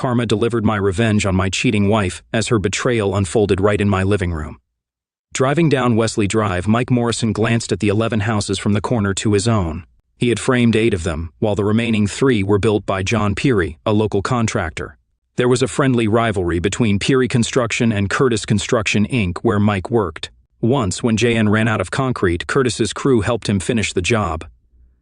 Karma delivered my revenge on my cheating wife as her betrayal unfolded right in my living room. Driving down Wesley Drive, Mike Morrison glanced at the 11 houses from the corner to his own. He had framed 8 of them, while the remaining 3 were built by John Peary, a local contractor. There was a friendly rivalry between Peary Construction and Curtis Construction, Inc., where Mike worked. Once, when JN ran out of concrete, Curtis's crew helped him finish the job.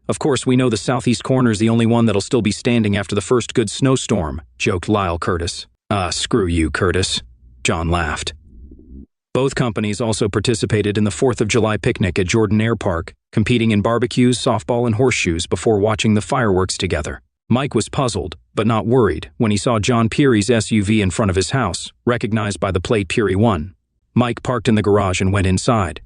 "Of course, we know the southeast corner's the only one that'll still be standing after the first good snowstorm," joked Lyle Curtis. Screw you, Curtis," John laughed. Both companies also participated in the 4th of July picnic at Jordan Air Park, competing in barbecues, softball, and horseshoes before watching the fireworks together. Mike was puzzled, but not worried, when he saw John Peary's SUV in front of his house, recognized by the plate Peary 1. Mike parked in the garage and went inside.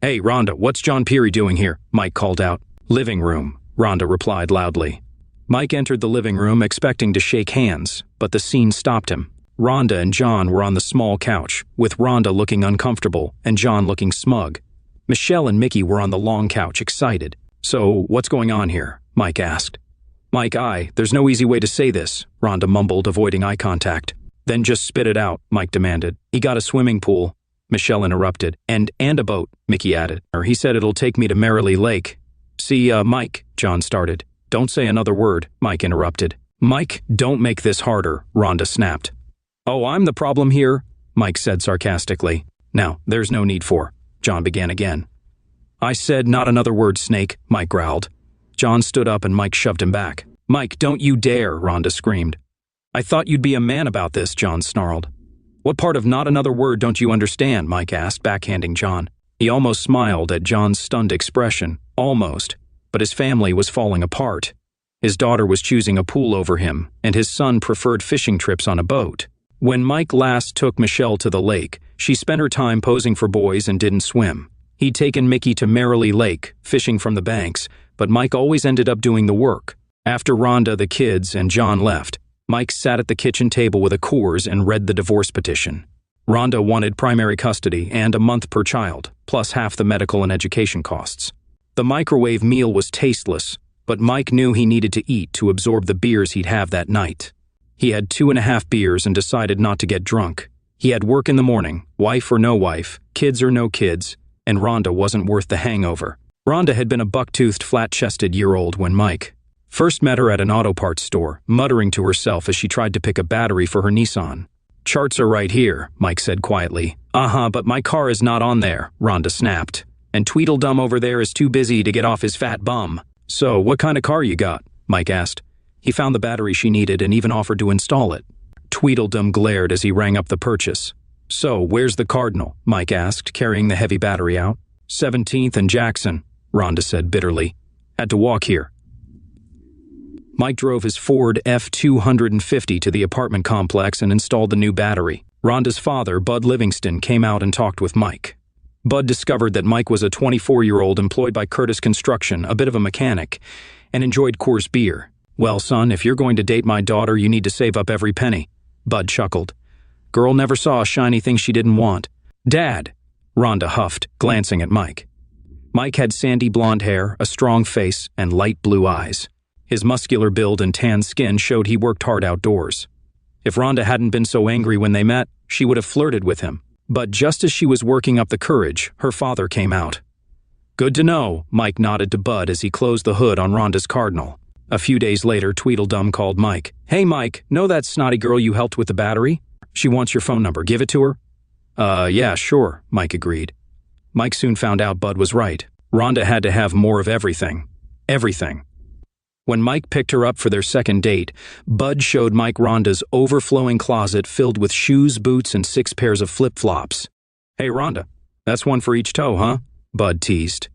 "Hey, Rhonda, what's John Peary doing here?" Mike called out. "Living room," Rhonda replied loudly. Mike entered the living room expecting to shake hands, but the scene stopped him. Rhonda and John were on the small couch, with Rhonda looking uncomfortable and John looking smug. Michelle and Mickey were on the long couch, excited. "So, what's going on here?" Mike asked. "Mike, there's no easy way to say this," Rhonda mumbled, avoiding eye contact. "Then just spit it out," Mike demanded. "He got a swimming pool," Michelle interrupted. And a boat," Mickey added. "He said it'll take me to Merrily Lake." "See, Mike," John started. "Don't say another word," Mike interrupted. "Mike, don't make this harder," Rhonda snapped. "Oh, I'm the problem here," Mike said sarcastically. "Now, there's no need for," John began again. "I said not another word, Snake," Mike growled. John stood up and Mike shoved him back. "Mike, don't you dare," Rhonda screamed. "I thought you'd be a man about this," John snarled. "What part of not another word don't you understand?" Mike asked, backhanding John. He almost smiled at John's stunned expression. Almost. But his family was falling apart. His daughter was choosing a pool over him, and his son preferred fishing trips on a boat. When Mike last took Michelle to the lake, she spent her time posing for boys and didn't swim. He'd taken Mickey to Merrily Lake, fishing from the banks, but Mike always ended up doing the work. After Rhonda, the kids, and John left, Mike sat at the kitchen table with a Coors and read the divorce petition. Rhonda wanted primary custody and a month per child, plus half the medical and education costs. The microwave meal was tasteless, but Mike knew he needed to eat to absorb the beers he'd have that night. He had 2.5 beers and decided not to get drunk. He had work in the morning, wife or no wife, kids or no kids, and Rhonda wasn't worth the hangover. Rhonda had been a buck-toothed, flat-chested year-old when Mike first met her at an auto parts store, muttering to herself as she tried to pick a battery for her Nissan. "Charts are right here," Mike said quietly. But my car is not on there," Rhonda snapped. "And Tweedledum over there is too busy to get off his fat bum." "So, what kind of car you got?" Mike asked. He found the battery she needed and even offered to install it. Tweedledum glared as he rang up the purchase. "So, where's the Cardinal?" Mike asked, carrying the heavy battery out. 17th and Jackson," Rhonda said bitterly. "Had to walk here." Mike drove his Ford F-250 to the apartment complex and installed the new battery. Rhonda's father, Bud Livingston, came out and talked with Mike. Bud discovered that Mike was a 24-year-old employed by Curtis Construction, a bit of a mechanic, and enjoyed Coors beer. "Well, son, if you're going to date my daughter, you need to save up every penny," Bud chuckled. "Girl never saw a shiny thing she didn't want." "Dad," Rhonda huffed, glancing at Mike. Mike had sandy blonde hair, a strong face, and light blue eyes. His muscular build and tan skin showed he worked hard outdoors. If Rhonda hadn't been so angry when they met, she would have flirted with him. But just as she was working up the courage, her father came out. "Good to know," Mike nodded to Bud as he closed the hood on Rhonda's Cardinal. A few days later, Tweedledum called Mike. "Hey, Mike, know that snotty girl you helped with the battery? She wants your phone number. Give it to her?" Yeah, sure," Mike agreed. Mike soon found out Bud was right. Rhonda had to have more of everything. Everything. When Mike picked her up for their second date, Bud showed Mike Rhonda's overflowing closet filled with shoes, boots, and 6 pairs of flip-flops. "Hey, Rhonda, that's one for each toe, huh?" Bud teased.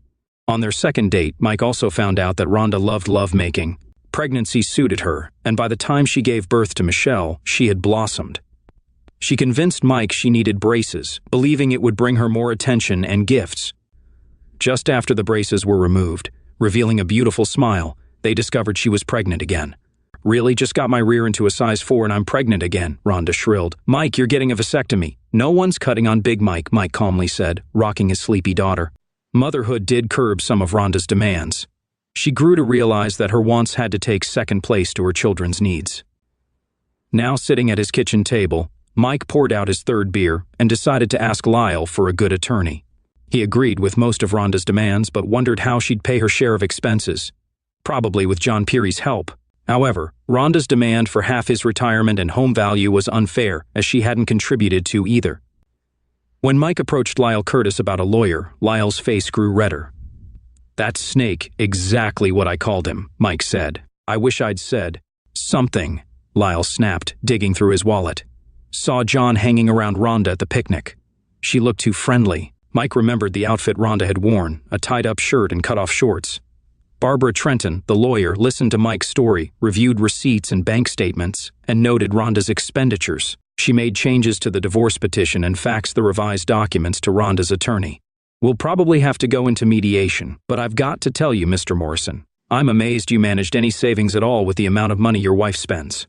On their second date, Mike also found out that Rhonda loved lovemaking. Pregnancy suited her, and by the time she gave birth to Michelle, she had blossomed. She convinced Mike she needed braces, believing it would bring her more attention and gifts. Just after the braces were removed, revealing a beautiful smile, they discovered she was pregnant again. "Really? Just got my rear into a size 4 and I'm pregnant again," Rhonda shrilled. "Mike, you're getting a vasectomy." "No one's cutting on Big Mike," Mike calmly said, rocking his sleepy daughter. Motherhood did curb some of Rhonda's demands. She grew to realize that her wants had to take second place to her children's needs. Now sitting at his kitchen table, Mike poured out his third beer and decided to ask Lyle for a good attorney. He agreed with most of Rhonda's demands but wondered how she'd pay her share of expenses. Probably with John Peary's help. However, Rhonda's demand for half his retirement and home value was unfair, as she hadn't contributed to either. When Mike approached Lyle Curtis about a lawyer, Lyle's face grew redder. "That snake, exactly what I called him," Mike said. "I wish I'd said something," Lyle snapped, digging through his wallet. "Saw John hanging around Rhonda at the picnic. She looked too friendly." Mike remembered the outfit Rhonda had worn, a tied-up shirt and cut-off shorts. Barbara Trenton, the lawyer, listened to Mike's story, reviewed receipts and bank statements, and noted Rhonda's expenditures. She made changes to the divorce petition and faxed the revised documents to Rhonda's attorney. "We'll probably have to go into mediation, but I've got to tell you, Mr. Morrison, I'm amazed you managed any savings at all with the amount of money your wife spends,"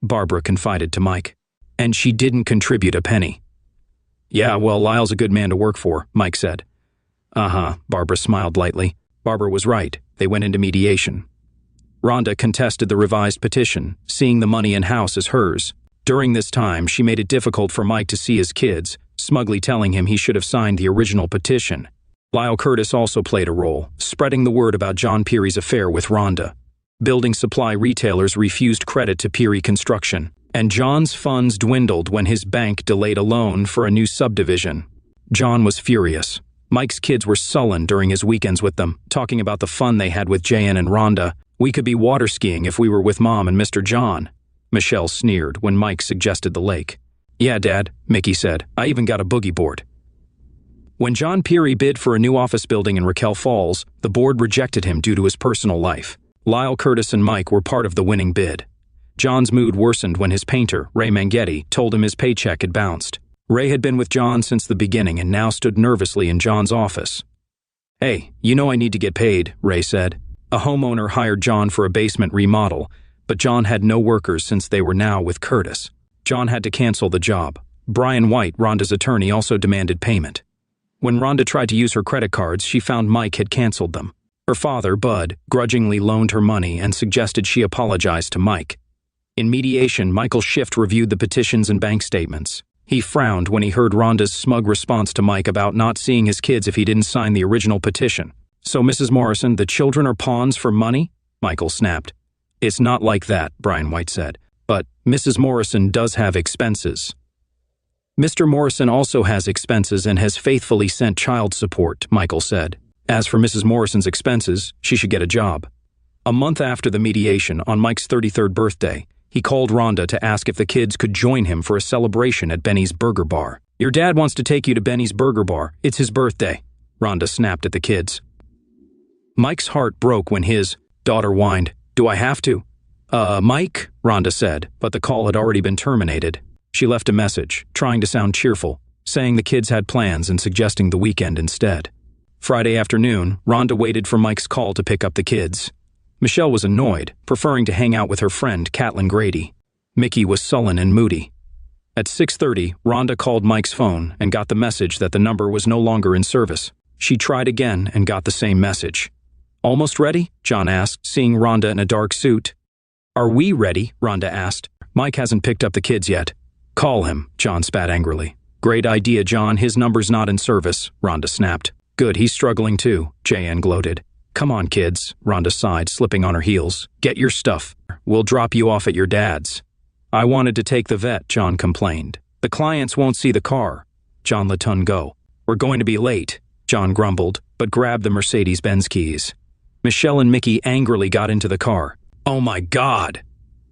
Barbara confided to Mike. "And she didn't contribute a penny." "Yeah, well, Lyle's a good man to work for," Mike said. "Uh-huh," Barbara smiled lightly. Barbara was right. They went into mediation. Rhonda contested the revised petition, seeing the money and house as hers. During this time, she made it difficult for Mike to see his kids, smugly telling him he should have signed the original petition. Lyle Curtis also played a role, spreading the word about John Peary's affair with Rhonda. Building supply retailers refused credit to Peary Construction, and John's funds dwindled when his bank delayed a loan for a new subdivision. John was furious. Mike's kids were sullen during his weekends with them, talking about the fun they had with Jan and Rhonda. "We could be water skiing if we were with Mom and Mr. John," Michelle sneered when Mike suggested the lake. "Yeah, Dad," Mickey said. "I even got a boogie board." When John Peary bid for a new office building in Raquel Falls, the board rejected him due to his personal life. Lyle Curtis and Mike were part of the winning bid. John's mood worsened when his painter, Ray Mangetti, told him his paycheck had bounced. Ray had been with John since the beginning and now stood nervously in John's office. "Hey, you know I need to get paid," Ray said. A homeowner hired John for a basement remodel, but John had no workers since they were now with Curtis. John had to cancel the job. Brian White, Rhonda's attorney, also demanded payment. When Rhonda tried to use her credit cards, she found Mike had canceled them. Her father, Bud, grudgingly loaned her money and suggested she apologize to Mike. In mediation, Michael Schiff reviewed the petitions and bank statements. He frowned when he heard Rhonda's smug response to Mike about not seeing his kids if he didn't sign the original petition. "So, Mrs. Morrison, the children are pawns for money?" Michael snapped. "It's not like that," Brian White said. "But Mrs. Morrison does have expenses." "Mr. Morrison also has expenses and has faithfully sent child support," Michael said. "As for Mrs. Morrison's expenses, she should get a job." A month after the mediation, on Mike's 33rd birthday, he called Rhonda to ask if the kids could join him for a celebration at Benny's Burger Bar. "Your dad wants to take you to Benny's Burger Bar. It's his birthday," Rhonda snapped at the kids. Mike's heart broke when his daughter whined, "Do I have to?" Mike," Rhonda said, but the call had already been terminated. She left a message, trying to sound cheerful, saying the kids had plans and suggesting the weekend instead. Friday afternoon, Rhonda waited for Mike's call to pick up the kids. Michelle was annoyed, preferring to hang out with her friend, Catelyn Grady. Mickey was sullen and moody. At 6:30, Rhonda called Mike's phone and got the message that the number was no longer in service. She tried again and got the same message. "Almost ready?" John asked, seeing Rhonda in a dark suit. "Are we ready?" Rhonda asked. "Mike hasn't picked up the kids yet." "Call him," John spat angrily. "Great idea, John. His number's not in service," Rhonda snapped. "Good, he's struggling too," Jan gloated. "Come on, kids," Rhonda sighed, slipping on her heels. "Get your stuff. We'll drop you off at your dad's." "I wanted to take the vet," John complained. "The clients won't see the car." John let Tun go. "We're going to be late," John grumbled, but grabbed the Mercedes-Benz keys. Michelle and Mickey angrily got into the car. "Oh my God!"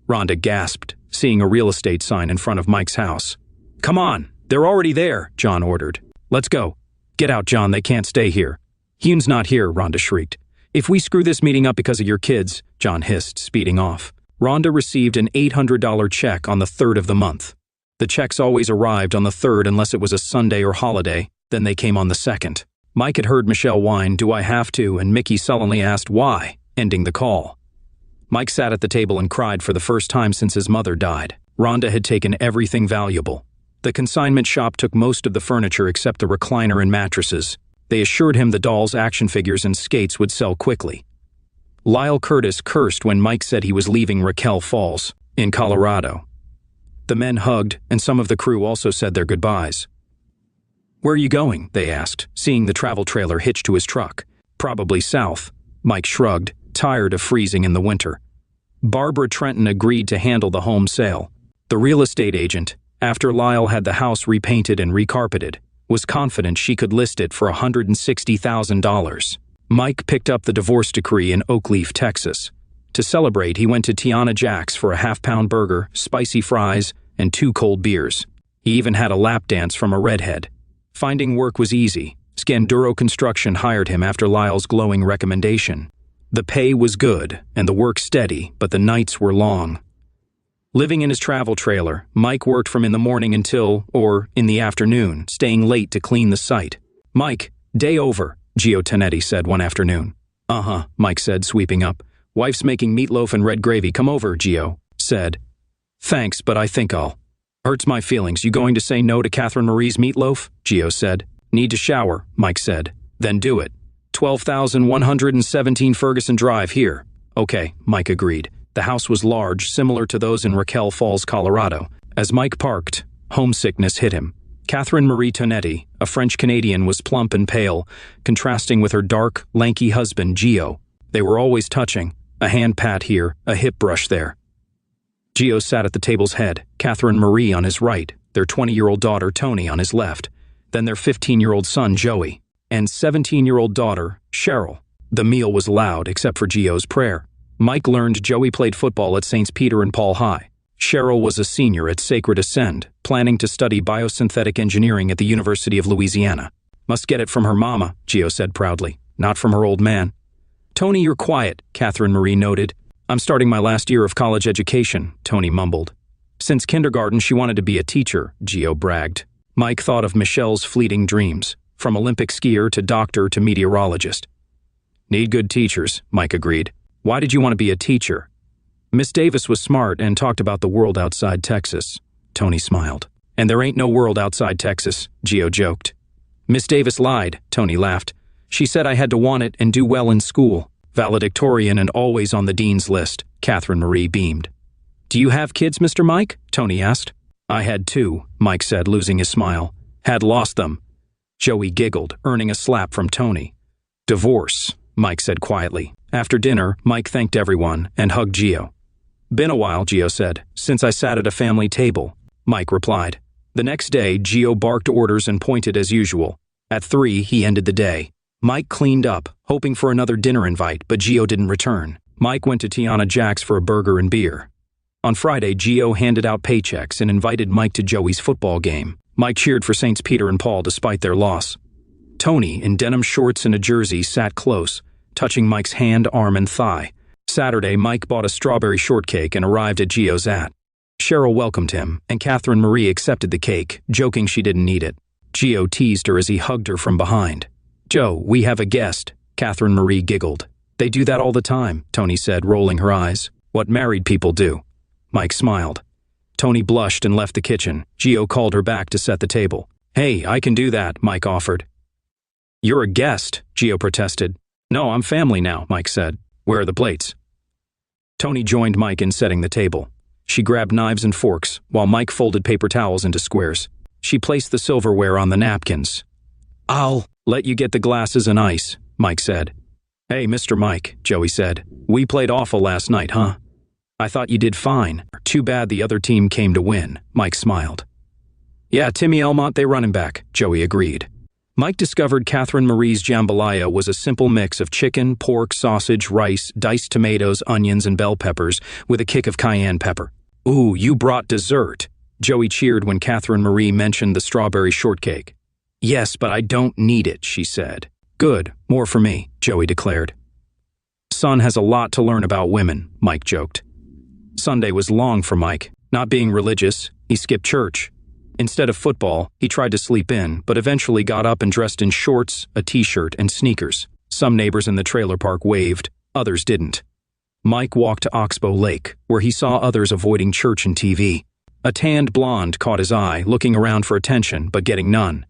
Rhonda gasped, seeing a real estate sign in front of Mike's house. "Come on, they're already there," John ordered. "Let's go." "Get out, John, they can't stay here." "Hyun's not here," Rhonda shrieked. "If we screw this meeting up because of your kids," John hissed, speeding off. Rhonda received an $800 check on the 3rd of the month. The checks always arrived on the 3rd unless it was a Sunday or holiday, then they came on the 2nd. Mike had heard Michelle whine, "Do I have to?" and Mickey sullenly asked why, ending the call. Mike sat at the table and cried for the first time since his mother died. Rhonda had taken everything valuable. The consignment shop took most of the furniture except the recliner and mattresses. They assured him the dolls, action figures, and skates would sell quickly. Lyle Curtis cursed when Mike said he was leaving Raquel Falls, in Colorado. The men hugged, and some of the crew also said their goodbyes. "Where are you going?" they asked, seeing the travel trailer hitched to his truck. "Probably south." Mike shrugged, tired of freezing in the winter. Barbara Trenton agreed to handle the home sale. The real estate agent, after Lyle had the house repainted and recarpeted, was confident she could list it for $160,000. Mike picked up the divorce decree in Oakleaf, Texas. To celebrate, he went to Tiana Jack's for a half-pound burger, spicy fries, and 2 cold beers. He even had a lap dance from a redhead. Finding work was easy. Scanduro Construction hired him after Lyle's glowing recommendation. The pay was good, and the work steady, but the nights were long. Living in his travel trailer, Mike worked from in the morning until, or in the afternoon, staying late to clean the site. "Mike, day over," Gio Tonetti said one afternoon. "Uh-huh," Mike said, sweeping up. "Wife's making meatloaf and red gravy. Come over," Gio said. "Thanks, but I think I'll." "Hurts my feelings. You going to say no to Catherine Marie's meatloaf?" Gio said. "Need to shower," Mike said. "Then do it. 12,117 Ferguson Drive here." "Okay," Mike agreed. The house was large, similar to those in Raquel Falls, Colorado. As Mike parked, homesickness hit him. Catherine Marie Tonetti, a French-Canadian, was plump and pale, contrasting with her dark, lanky husband, Gio. They were always touching, a hand pat here, a hip brush there. Gio sat at the table's head, Catherine Marie on his right, their 20-year-old daughter, Tony, on his left, then their 15-year-old son, Joey, and 17-year-old daughter, Cheryl. The meal was loud, except for Gio's prayer. Mike learned Joey played football at St. Peter and Paul High. Cheryl was a senior at Sacred Ascend, planning to study biosynthetic engineering at the University of Louisiana. "Must get it from her mama," Gio said proudly, "not from her old man." "Tony, you're quiet," Catherine Marie noted. "I'm starting my last year of college education," Tony mumbled. Since kindergarten, she wanted to be a teacher, Gio bragged. Mike thought of Michelle's fleeting dreams, from Olympic skier to doctor to meteorologist. "Need good teachers," Mike agreed. "Why did you want to be a teacher?" "Miss Davis was smart and talked about the world outside Texas," Tony smiled. "And there ain't no world outside Texas," Gio joked. "Miss Davis lied," Tony laughed. "She said I had to want it and do well in school. Valedictorian and always on the dean's list," Catherine Marie beamed. "Do you have kids, Mr. Mike?" Tony asked. "I had 2, Mike said, losing his smile. "Had lost them." Joey giggled, earning a slap from Tony. "Divorce," Mike said quietly. After dinner, Mike thanked everyone and hugged Gio. "Been a while," Gio said, "since I sat at a family table," Mike replied. The next day, Gio barked orders and pointed as usual. At 3, he ended the day. Mike cleaned up, hoping for another dinner invite, but Gio didn't return. Mike went to Tiana Jack's for a burger and beer. On Friday, Gio handed out paychecks and invited Mike to Joey's football game. Mike cheered for St. Peter and Paul despite their loss. Tony, in denim shorts and a jersey, sat close, touching Mike's hand, arm, and thigh. Saturday, Mike bought a strawberry shortcake and arrived at Gio's at. Cheryl welcomed him, and Catherine Marie accepted the cake, joking she didn't need it. Gio teased her as he hugged her from behind. "Joe, we have a guest," Catherine Marie giggled. "They do that all the time," Tony said, rolling her eyes. "What married people do." Mike smiled. Tony blushed and left the kitchen. Gio called her back to set the table. "Hey, I can do that," Mike offered. "You're a guest," Gio protested. "No, I'm family now," Mike said. "Where are the plates?" Tony joined Mike in setting the table. She grabbed knives and forks, while Mike folded paper towels into squares. She placed the silverware on the napkins. "I'll let you get the glasses and ice," Mike said. "Hey, Mr. Mike," Joey said. "We played awful last night, huh?" "I thought you did fine. Too bad the other team came to win," Mike smiled. "Yeah, Timmy Elmont, they running back," Joey agreed. Mike discovered Catherine Marie's jambalaya was a simple mix of chicken, pork, sausage, rice, diced tomatoes, onions, and bell peppers, with a kick of cayenne pepper. "Ooh, you brought dessert," Joey cheered when Catherine Marie mentioned the strawberry shortcake. "Yes, but I don't need it," she said. "Good, more for me," Joey declared. "Son has a lot to learn about women," Mike joked. Sunday was long for Mike. Not being religious, he skipped church. Instead of football, he tried to sleep in, but eventually got up and dressed in shorts, a t-shirt, and sneakers. Some neighbors in the trailer park waved, others didn't. Mike walked to Oxbow Lake, where he saw others avoiding church and TV. A tanned blonde caught his eye, looking around for attention, but getting none.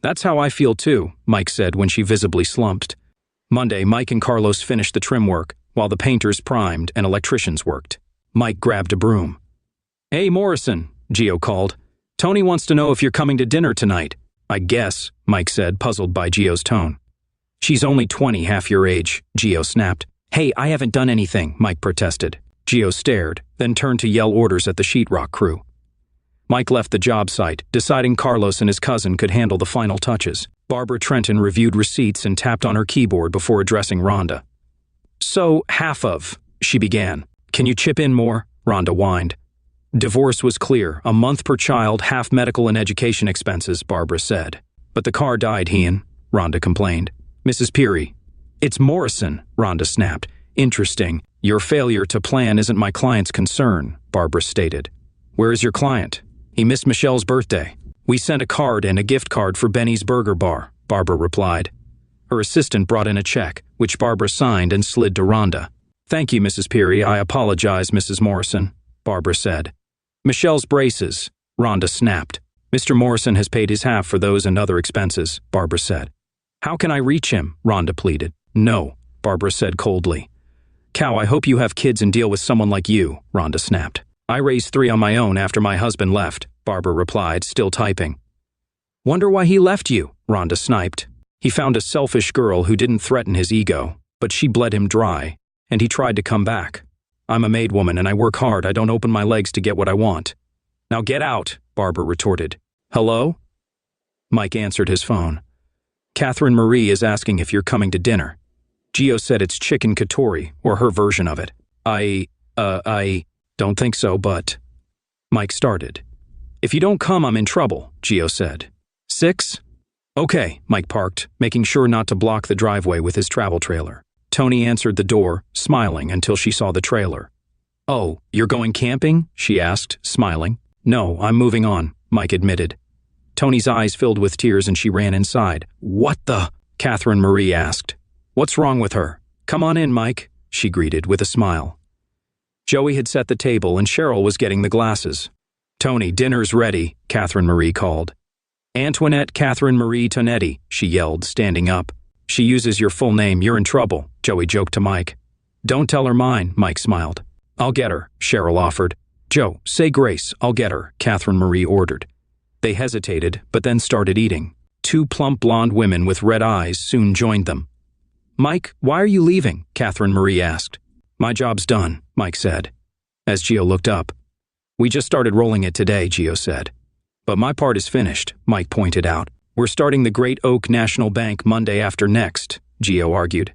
"That's how I feel too," Mike said when she visibly slumped. Monday, Mike and Carlos finished the trim work, while the painters primed and electricians worked. Mike grabbed a broom. Hey, Morrison, Gio called. Tony wants to know if you're coming to dinner tonight. I guess, Mike said, puzzled by Gio's tone. She's only 20, half your age, Gio snapped. Hey, I haven't done anything, Mike protested. Gio stared, then turned to yell orders at the sheetrock crew. Mike left the job site, deciding Carlos and his cousin could handle the final touches. Barbara Trenton reviewed receipts and tapped on her keyboard before addressing Rhonda. So, half of, she began. Can you chip in more? Rhonda whined. Divorce was clear, a month per child, half medical and education expenses, Barbara said. But the car died, Ian, Rhonda complained. Mrs. Peary. It's Morrison, Rhonda snapped. Interesting. Your failure to plan isn't my client's concern, Barbara stated. Where is your client? He missed Michelle's birthday. We sent a card and a gift card for Benny's Burger Bar, Barbara replied. Her assistant brought in a check, which Barbara signed and slid to Rhonda. Thank you, Mrs. Peary. I apologize, Mrs. Morrison, Barbara said. Michelle's braces, Rhonda snapped. Mr. Morrison has paid his half for those and other expenses, Barbara said. How can I reach him? Rhonda pleaded. No, Barbara said coldly. Cow, I hope you have kids and deal with someone like you, Rhonda snapped. I raised 3 on my own after my husband left, Barbara replied, still typing. Wonder why he left you, Rhonda sniped. He found a selfish girl who didn't threaten his ego, but she bled him dry, and he tried to come back. I'm a maid woman and I work hard. I don't open my legs to get what I want. Now get out, Barbara retorted. Hello? Mike answered his phone. Catherine Marie is asking if you're coming to dinner. Gio said it's chicken katori, or her version of it. I don't think so, but... Mike started. If you don't come, I'm in trouble, Gio said. 6? Okay, Mike parked, making sure not to block the driveway with his travel trailer. Tony answered the door, smiling until she saw the trailer. Oh, you're going camping? She asked, smiling. No, I'm moving on, Mike admitted. Tony's eyes filled with tears and she ran inside. What the? Catherine Marie asked. What's wrong with her? Come on in, Mike, she greeted with a smile. Joey had set the table and Cheryl was getting the glasses. Tony, dinner's ready, Catherine Marie called. Antoinette Catherine Marie Tonetti, she yelled, standing up. She uses your full name, you're in trouble, Joey joked to Mike. Don't tell her mine, Mike smiled. I'll get her, Cheryl offered. Joe, say grace, I'll get her, Catherine Marie ordered. They hesitated, but then started eating. 2 plump blonde women with red eyes soon joined them. Mike, why are you leaving? Catherine Marie asked. My job's done, Mike said. As Gio looked up. We just started rolling it today, Gio said. But my part is finished, Mike pointed out. We're starting the Great Oak National Bank Monday after next, Gio argued.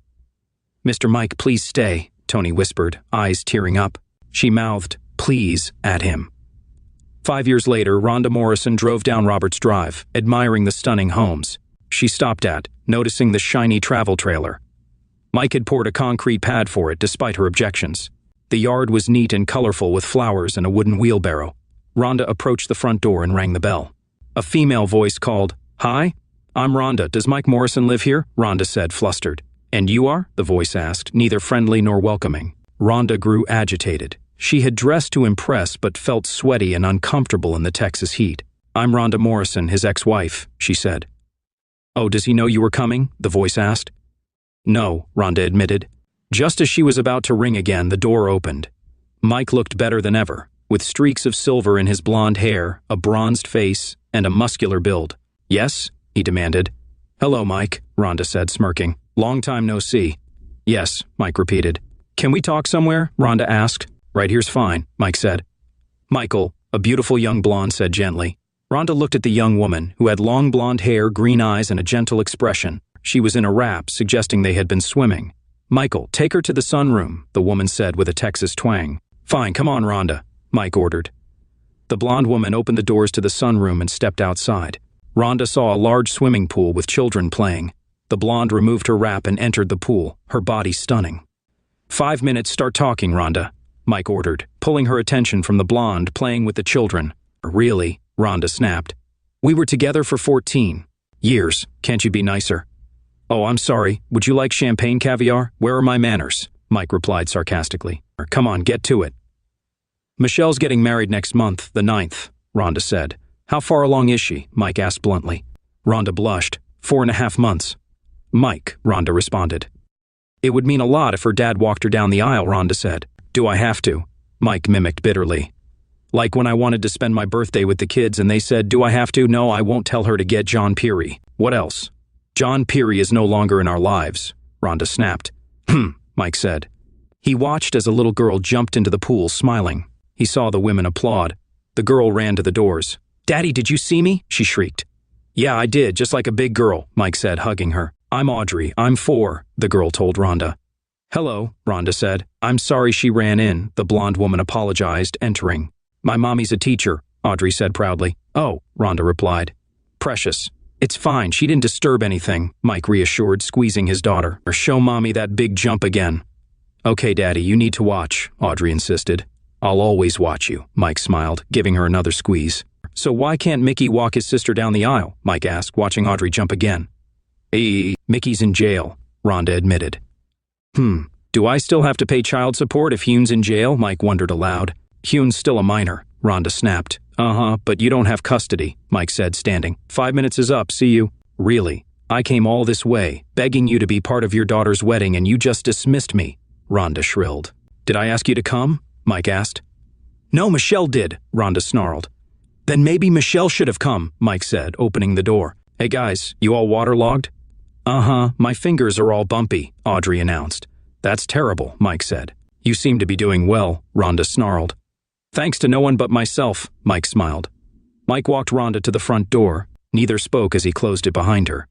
Mr. Mike, please stay, Tony whispered, eyes tearing up. She mouthed, please, at him. 5 years later, Rhonda Morrison drove down Roberts Drive, admiring the stunning homes. She stopped at, noticing the shiny travel trailer. Mike had poured a concrete pad for it despite her objections. The yard was neat and colorful with flowers and a wooden wheelbarrow. Rhonda approached the front door and rang the bell. A female voice called, Hi, I'm Rhonda. Does Mike Morrison live here? Rhonda said, flustered. And you are? The voice asked, neither friendly nor welcoming. Rhonda grew agitated. She had dressed to impress but felt sweaty and uncomfortable in the Texas heat. I'm Rhonda Morrison, his ex-wife, she said. Oh, does he know you were coming? The voice asked. No, Rhonda admitted. Just as she was about to ring again, the door opened. Mike looked better than ever, with streaks of silver in his blonde hair, a bronzed face, and a muscular build. Yes? He demanded. Hello, Mike, Rhonda said, smirking. Long time no see. Yes, Mike repeated. Can we talk somewhere? Rhonda asked. Right here's fine, Mike said. Michael, a beautiful young blonde said gently. Rhonda looked at the young woman, who had long blonde hair, green eyes, and a gentle expression. She was in a wrap, suggesting they had been swimming. Michael, take her to the sunroom, the woman said with a Texas twang. Fine, come on, Rhonda, Mike ordered. The blonde woman opened the doors to the sunroom and stepped outside. Rhonda saw a large swimming pool with children playing. The blonde removed her wrap and entered the pool, her body stunning. 5 minutes, start talking, Rhonda, Mike ordered, pulling her attention from the blonde playing with the children. Really? Rhonda snapped. We were together for 14 years. Can't you be nicer? Oh, I'm sorry. Would you like champagne caviar? Where are my manners? Mike replied sarcastically. Come on, get to it. Michelle's getting married next month, the 9th, Rhonda said. How far along is she? Mike asked bluntly. Rhonda blushed. 4.5 months. Mike, Rhonda responded. It would mean a lot if her dad walked her down the aisle, Rhonda said. Do I have to? Mike mimicked bitterly. Like when I wanted to spend my birthday with the kids and they said, do I have to? No, I won't tell her to get John Peary. What else? John Peary is no longer in our lives, Rhonda snapped. Mike said. He watched as a little girl jumped into the pool, smiling. He saw the women applaud. The girl ran to the doors. Daddy, did you see me? She shrieked. Yeah, I did, just like a big girl, Mike said, hugging her. I'm Audrey. I'm 4, the girl told Rhonda. Hello, Rhonda said. I'm sorry she ran in, the blonde woman apologized, entering. My mommy's a teacher, Audrey said proudly. Oh, Rhonda replied. Precious. It's fine, she didn't disturb anything, Mike reassured, squeezing his daughter. Or show mommy that big jump again. Okay, Daddy, you need to watch, Audrey insisted. I'll always watch you, Mike smiled, giving her another squeeze. So why can't Mickey walk his sister down the aisle? Mike asked, watching Audrey jump again. Mickey's in jail, Rhonda admitted. Do I still have to pay child support if Hugh's in jail? Mike wondered aloud. Hugh's still a minor, Rhonda snapped. But you don't have custody, Mike said, standing. 5 minutes is up, see you. Really? I came all this way, begging you to be part of your daughter's wedding and you just dismissed me, Rhonda shrilled. Did I ask you to come? Mike asked. No, Michelle did, Rhonda snarled. Then maybe Michelle should have come, Mike said, opening the door. Hey guys, you all waterlogged? My fingers are all bumpy, Audrey announced. That's terrible, Mike said. You seem to be doing well, Rhonda snarled. Thanks to no one but myself, Mike smiled. Mike walked Rhonda to the front door. Neither spoke as he closed it behind her.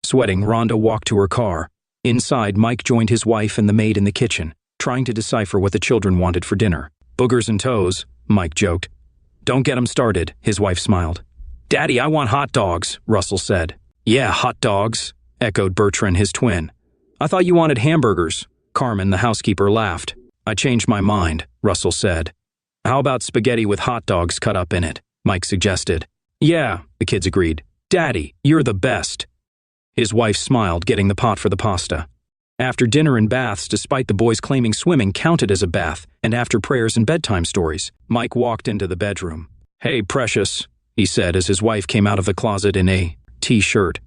Sweating, Rhonda walked to her car. Inside, Mike joined his wife and the maid in the kitchen, trying to decipher what the children wanted for dinner. Boogers and toes, Mike joked. Don't get 'em started, his wife smiled. Daddy, I want hot dogs, Russell said. Yeah, hot dogs, echoed Bertrand, his twin. I thought you wanted hamburgers. Carmen, the housekeeper, laughed. I changed my mind, Russell said. How about spaghetti with hot dogs cut up in it? Mike suggested. Yeah, the kids agreed. Daddy, you're the best. His wife smiled, getting the pot for the pasta. After dinner and baths, despite the boys claiming swimming counted as a bath, and after prayers and bedtime stories, Mike walked into the bedroom. Hey, precious, he said as his wife came out of the closet in a t-shirt.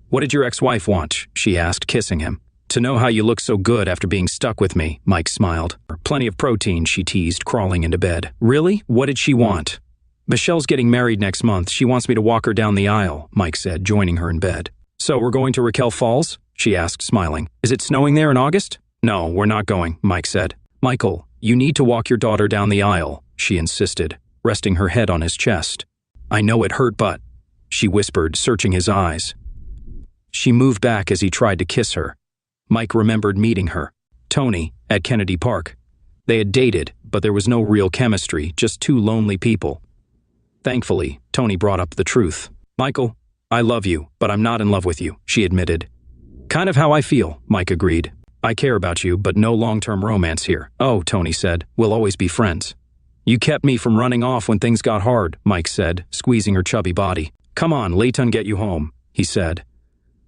What did your ex-wife want? She asked, kissing him. To know how you look so good after being stuck with me, Mike smiled. Plenty of protein, she teased, crawling into bed. Really? What did she want? Michelle's getting married next month. She wants me to walk her down the aisle, Mike said, joining her in bed. So we're going to Raquel Falls? She asked, smiling. Is it snowing there in August? No, we're not going, Mike said. Michael, you need to walk your daughter down the aisle, she insisted, resting her head on his chest. I know it hurt, but, she whispered, searching his eyes. She moved back as he tried to kiss her. Mike remembered meeting her, Tony, at Kennedy Park. They had dated, but there was no real chemistry, just two lonely people. Thankfully, Tony brought up the truth. Michael, I love you, but I'm not in love with you, she admitted. Kind of how I feel, Mike agreed. I care about you, but no long-term romance here. Oh, Tony said, we'll always be friends. You kept me from running off when things got hard, Mike said, squeezing her chubby body. Come on, Leighton get you home, he said.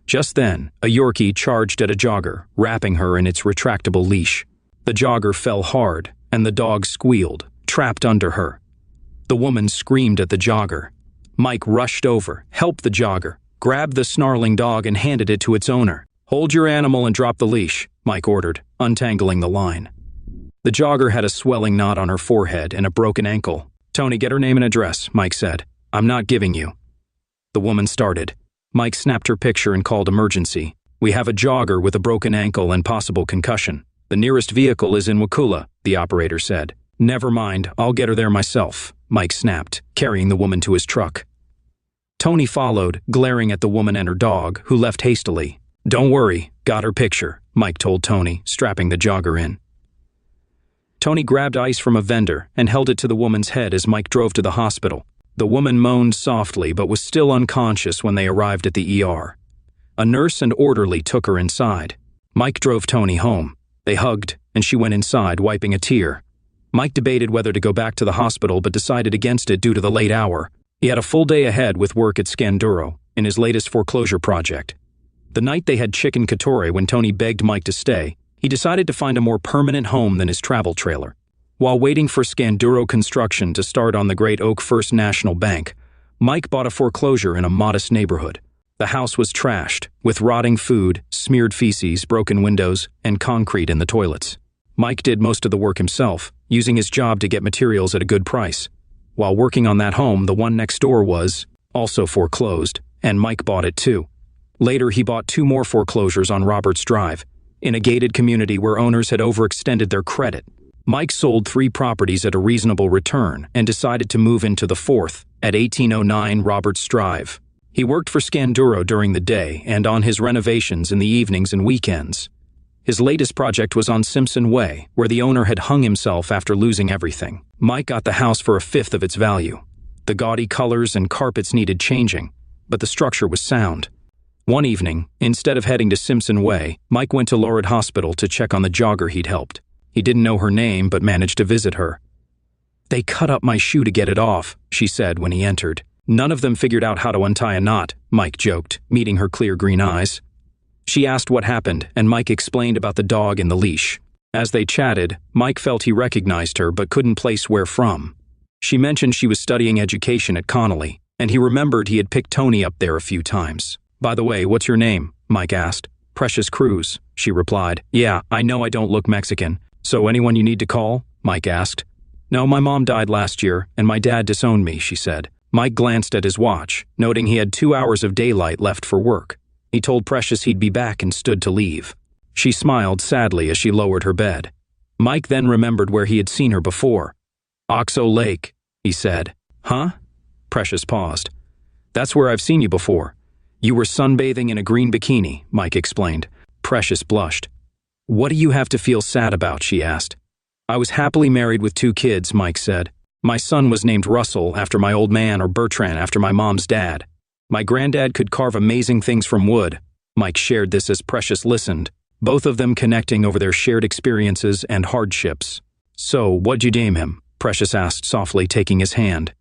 Just then, a Yorkie charged at a jogger, wrapping her in its retractable leash. The jogger fell hard, and the dog squealed, trapped under her. The woman screamed at the jogger. Mike rushed over, helped the jogger, grabbed the snarling dog and handed it to its owner. Hold your animal and drop the leash, Mike ordered, untangling the line. The jogger had a swelling knot on her forehead and a broken ankle. Tony, get her name and address, Mike said. I'm not giving you. The woman started. Mike snapped her picture and called emergency. We have a jogger with a broken ankle and possible concussion. The nearest vehicle is in Wakula, the operator said. Never mind, I'll get her there myself, Mike snapped, carrying the woman to his truck. Tony followed, glaring at the woman and her dog, who left hastily. Don't worry, got her picture, Mike told Tony, strapping the jogger in. Tony grabbed ice from a vendor and held it to the woman's head as Mike drove to the hospital. The woman moaned softly but was still unconscious when they arrived at the ER. A nurse and orderly took her inside. Mike drove Tony home. They hugged, and she went inside, wiping a tear. Mike debated whether to go back to the hospital but decided against it due to the late hour. He had a full day ahead with work at Scanduro in his latest foreclosure project. The night they had chicken katory when Tony begged Mike to stay, he decided to find a more permanent home than his travel trailer. While waiting for Scanduro construction to start on the Great Oak First National Bank, Mike bought a foreclosure in a modest neighborhood. The house was trashed, with rotting food, smeared feces, broken windows, and concrete in the toilets. Mike did most of the work himself, using his job to get materials at a good price. While working on that home, the one next door was also foreclosed, and Mike bought it too. Later, he bought 2 more foreclosures on Roberts Drive, in a gated community where owners had overextended their credit. Mike sold 3 properties at a reasonable return and decided to move into the 4th, at 1809 Roberts Drive. He worked for Scanduro during the day and on his renovations in the evenings and weekends. His latest project was on Simpson Way, where the owner had hung himself after losing everything. Mike got the house for 1/5 of its value. The gaudy colors and carpets needed changing, but the structure was sound. One evening, instead of heading to Simpson Way, Mike went to Lorad Hospital to check on the jogger he'd helped. He didn't know her name but managed to visit her. "They cut up my shoe to get it off," she said when he entered. "None of them figured out how to untie a knot," Mike joked, meeting her clear green eyes. She asked what happened, and Mike explained about the dog and the leash. As they chatted, Mike felt he recognized her but couldn't place where from. She mentioned she was studying education at Connolly, and he remembered he had picked Tony up there a few times. "By the way, what's your name?" Mike asked. "Precious Cruz," she replied. "Yeah, I know I don't look Mexican. So anyone you need to call?" Mike asked. "No, my mom died last year, and my dad disowned me," she said. Mike glanced at his watch, noting he had 2 hours of daylight left for work. He told Precious he'd be back and stood to leave. She smiled sadly as she lowered her bed. Mike then remembered where he had seen her before. "Oxo Lake," he said. "Huh?" Precious paused. "That's where I've seen you before. You were sunbathing in a green bikini," Mike explained. Precious blushed. "What do you have to feel sad about?" she asked. "I was happily married with 2 kids," Mike said. "My son was named Russell after my old man or Bertrand after my mom's dad. My granddad could carve amazing things from wood." Mike shared this as Precious listened, both of them connecting over their shared experiences and hardships. "So, what'd you name him?" Precious asked softly, taking his hand.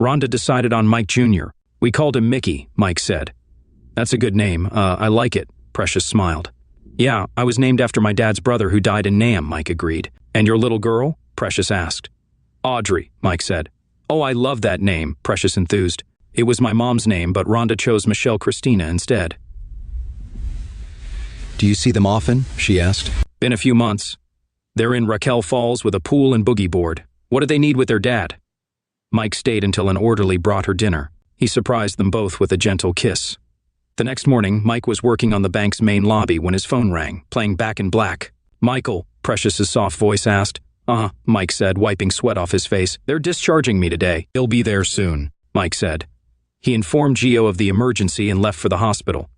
"Rhonda decided on Mike Jr. We called him Mickey," Mike said. "That's a good name. I like it," Precious smiled. "Yeah, I was named after my dad's brother who died in Nam," Mike agreed. "And your little girl?" Precious asked. "Audrey," Mike said. "Oh, I love that name," Precious enthused. "It was my mom's name, but Rhonda chose Michelle Christina instead." "Do you see them often?" she asked. "Been a few months. They're in Raquel Falls with a pool and boogie board. What do they need with their dad?" Mike stayed until an orderly brought her dinner. He surprised them both with a gentle kiss. The next morning, Mike was working on the bank's main lobby when his phone rang, playing Back in Black. "Michael," Precious's soft voice asked. Mike said, wiping sweat off his face. "They're discharging me today." "He'll be there soon," Mike said. He informed Gio of the emergency and left for the hospital.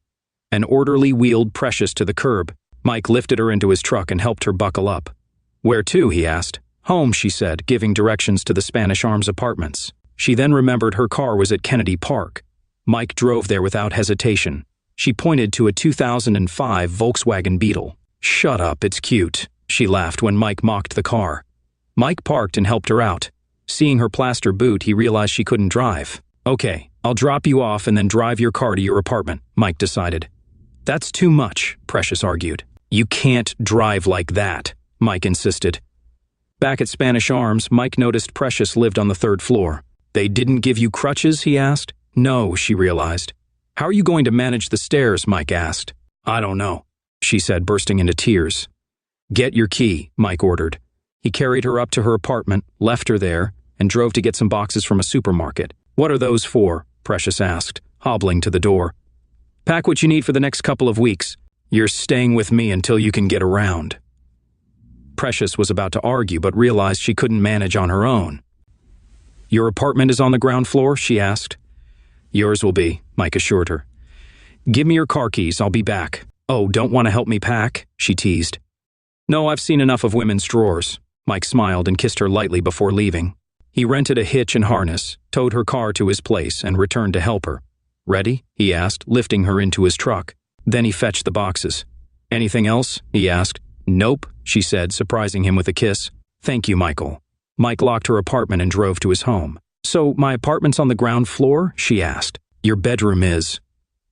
An orderly wheeled Precious to the curb. Mike lifted her into his truck and helped her buckle up. "Where to?" he asked. "Home," she said, giving directions to the Spanish Arms apartments. She then remembered her car was at Kennedy Park. Mike drove there without hesitation. She pointed to a 2005 Volkswagen Beetle. "Shut up, it's cute," she laughed when Mike mocked the car. Mike parked and helped her out. Seeing her plaster boot, he realized she couldn't drive. "Okay, I'll drop you off and then drive your car to your apartment," Mike decided. "That's too much," Precious argued. "You can't drive like that," Mike insisted. Back at Spanish Arms, Mike noticed Precious lived on the 3rd floor. "They didn't give you crutches?" he asked. "No," she realized. "How are you going to manage the stairs?" Mike asked. "I don't know," she said, bursting into tears. "Get your key," Mike ordered. He carried her up to her apartment, left her there, and drove to get some boxes from a supermarket. "What are those for?" Precious asked, hobbling to the door. "Pack what you need for the next couple of weeks. You're staying with me until you can get around." Precious was about to argue but realized she couldn't manage on her own. "Your apartment is on the ground floor?" she asked. "Yours will be," Mike assured her. "Give me your car keys, I'll be back." "Oh, don't want to help me pack?" she teased. "No, I've seen enough of women's drawers." Mike smiled and kissed her lightly before leaving. He rented a hitch and harness, towed her car to his place, and returned to help her. "Ready?" he asked, lifting her into his truck. Then he fetched the boxes. "Anything else?" he asked. "Nope," she said, surprising him with a kiss. "Thank you, Michael." Mike locked her apartment and drove to his home. "So, my apartment's on the ground floor?" she asked. "Your bedroom is."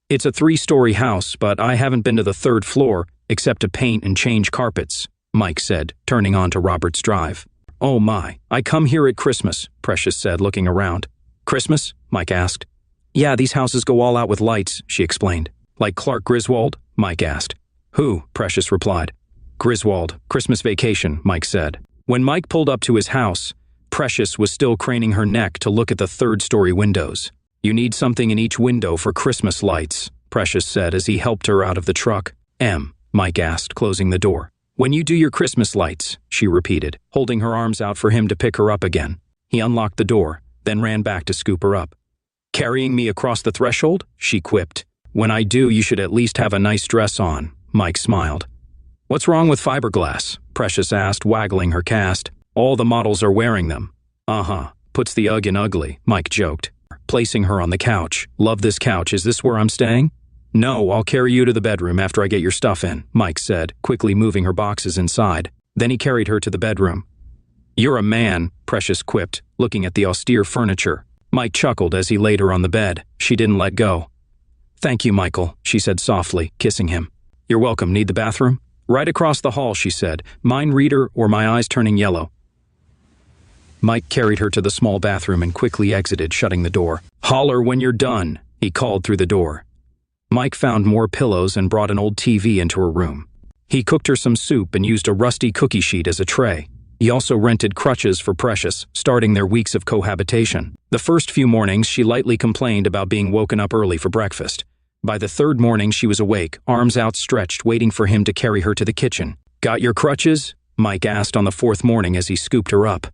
"It's a 3-story house, but I haven't been to the 3rd floor, except to paint and change carpets," Mike said, turning onto Roberts Drive. "Oh my, I come here at Christmas," Precious said, looking around. "Christmas?" Mike asked. "Yeah, these houses go all out with lights," she explained. "Like Clark Griswold?" Mike asked. "Who?" Precious replied. "Griswold, Christmas Vacation," Mike said. When Mike pulled up to his house, Precious was still craning her neck to look at the third-story windows. "You need something in each window for Christmas lights," Precious said as he helped her out of the truck. Mike asked, closing the door. "When you do your Christmas lights," she repeated, holding her arms out for him to pick her up again. He unlocked the door, then ran back to scoop her up. "Carrying me across the threshold?" she quipped. "When I do, you should at least have a nice dress on," Mike smiled. "What's wrong with fiberglass?" Precious asked, waggling her cast. "All the models are wearing them." Puts the UGG in ugly, Mike joked, placing her on the couch. "Love this couch. Is this where I'm staying?" "No, I'll carry you to the bedroom after I get your stuff in," Mike said, quickly moving her boxes inside. Then he carried her to the bedroom. "You're a man," Precious quipped, looking at the austere furniture. Mike chuckled as he laid her on the bed. She didn't let go. "Thank you, Michael," she said softly, kissing him. "You're welcome. Need the bathroom?" "Right across the hall," she said. "Mind reader or my eyes turning yellow?" Mike carried her to the small bathroom and quickly exited, shutting the door. "Holler when you're done," he called through the door. Mike found more pillows and brought an old TV into her room. He cooked her some soup and used a rusty cookie sheet as a tray. He also rented crutches for Precious, starting their weeks of cohabitation. The first few mornings, she lightly complained about being woken up early for breakfast. By the third morning, she was awake, arms outstretched, waiting for him to carry her to the kitchen. "Got your crutches?" Mike asked on the fourth morning as he scooped her up.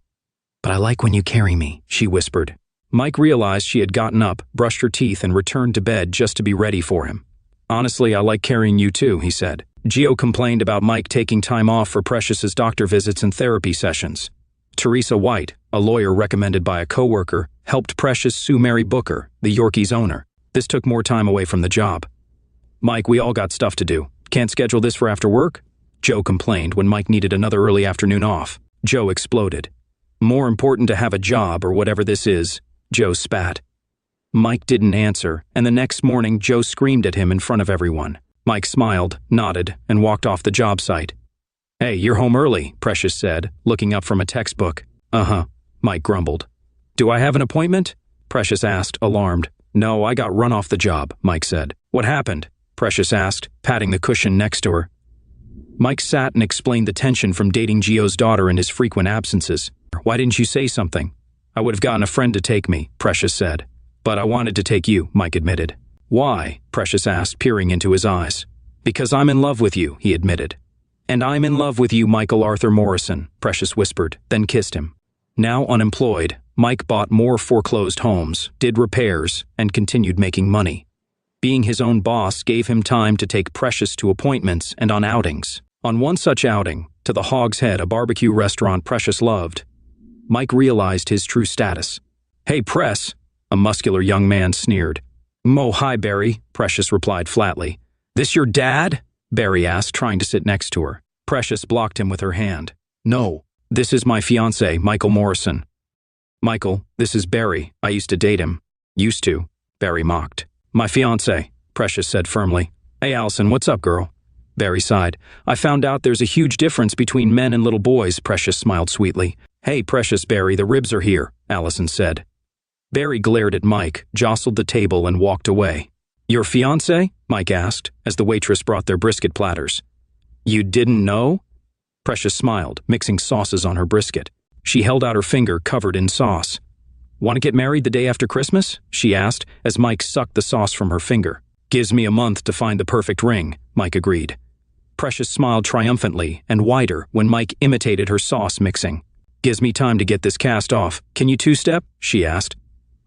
"But I like when you carry me," she whispered. Mike realized she had gotten up, brushed her teeth, and returned to bed just to be ready for him. "Honestly, I like carrying you too," he said. Gio complained about Mike taking time off for Precious's doctor visits and therapy sessions. Teresa White, a lawyer recommended by a coworker, helped Precious sue Mary Booker, the Yorkie's owner. This took more time away from the job. "Mike, we all got stuff to do. Can't schedule this for after work?" Joe complained when Mike needed another early afternoon off. Joe exploded. "More important to have a job or whatever this is," Joe spat. Mike didn't answer, and the next morning Joe screamed at him in front of everyone. Mike smiled, nodded, and walked off the job site. "Hey, you're home early," Precious said, looking up from a textbook. Mike grumbled. "Do I have an appointment?" Precious asked, alarmed. "No, I got run off the job," Mike said. "What happened?" Precious asked, patting the cushion next to her. Mike sat and explained the tension from dating Gio's daughter and his frequent absences. "Why didn't you say something?" "I would have gotten a friend to take me," Precious said. "But I wanted to take you," Mike admitted. "Why?" Precious asked, peering into his eyes. "Because I'm in love with you," he admitted. "And I'm in love with you, Michael Arthur Morrison," Precious whispered, then kissed him. Now unemployed, Mike bought more foreclosed homes, did repairs, and continued making money. Being his own boss gave him time to take Precious to appointments and on outings. On one such outing, to the Hog's Head, a barbecue restaurant Precious loved, Mike realized his true status. "Hey, Press," a muscular young man sneered. "Hi, Barry," Precious replied flatly. "This your dad?" Barry asked, trying to sit next to her. Precious blocked him with her hand. "No, this is my fiancé, Michael Morrison." "Michael, this is Barry. I used to date him." "Used to," Barry mocked. "My fiancé," Precious said firmly. "Hey, Allison, what's up, girl?" Barry sighed. "I found out there's a huge difference between men and little boys," Precious smiled sweetly. "Hey, Precious Barry, the ribs are here," Allison said. Barry glared at Mike, jostled the table, and walked away. "Your fiancé?" Mike asked, as the waitress brought their brisket platters. "You didn't know?" Precious smiled, mixing sauces on her brisket. She held out her finger covered in sauce. "Want to get married the day after Christmas?" she asked, as Mike sucked the sauce from her finger. "Gives me a month to find the perfect ring," Mike agreed. Precious smiled triumphantly and wider when Mike imitated her sauce mixing. "Gives me time to get this cast off. Can you two-step?" she asked.